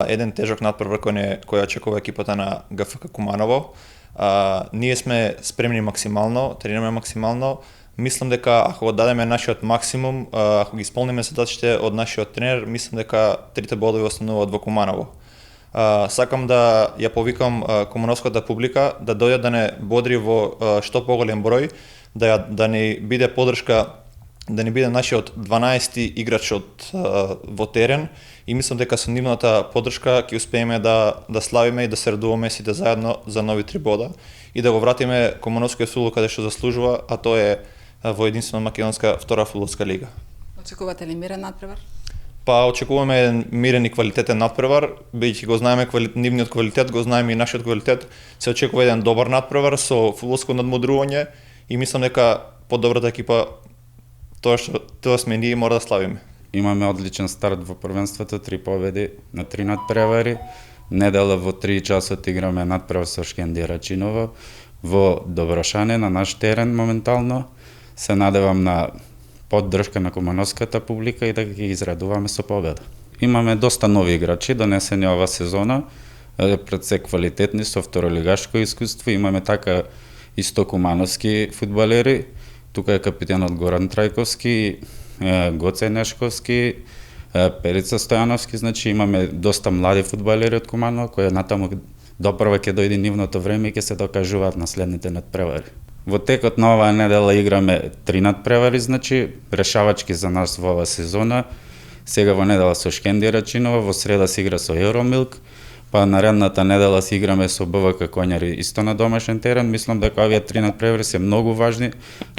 еден тежок натпревар кој очекува екипата на ГФК Куманово. Ние сме спремни максимално, тренираме максимално. Мислам дека ако го дадеме нашиот максимум, ако ги исполниме задачите од нашиот тренер, мислам дека 3 бодови остануваат во Куманово. Сакам да ја повикам кумановската публика да дојде да не бодри во што поголем број, да ни биде подршка, да ни биде нашиот 12-ти играч во терен, и мислам дека со нивната подршка ќе успееме да славиме и да се радуваме сите заедно за нови 3 бода и да го вратиме Кумановскиот фудбал каде што заслужува, а тоа е во единствено македонска втора фудбалска лига. Очекувате ли мирен надпревар? Па очекуваме еден мирен и квалитетен надпревар, бидејќи го знаеме нивниот квалитет, го знаеме и нашиот квалитет, се очекува еден добар надпревар со фудбалско надмудрување и мислам дека подобрата екипа тоа сме ние, мора да славиме. Имаме одличен старт во првенството, 3 победи на 3 надпревари. Недела во 3 часот играме надпревар со Шкендија Рачиново во Доброшане на наш терен моментално. Се надевам на поддршка на кумановската публика и да ги израдуваме со победа. Имаме доста нови играчи донесени ова сезона, пред се квалитетни со второлигашко искуство. Имаме така исто кумановски фудбалери. Тука е капитенот Горан Трајковски, Гоце Нешковски, Перица Стојановски, значи имаме доста млади фудбалери од Куманово кои натаму допрва ќе дојде нивното време и ќе се докажуваат на следните надпревари. Во текот на оваа недела играме 3 надпревари, значи решавачки за нас во оваа сезона. Сега во недела со Шкендија Рачиново, во среда се игра со Евромилк, па наредната недела се играме со БВК Коњари исто на домашен терен. Мислам дека овие 3 надпревари се многу важни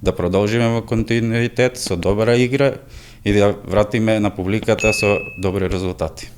да продолжиме во континуитет со добра игра и да вратиме на публиката со добри резултати.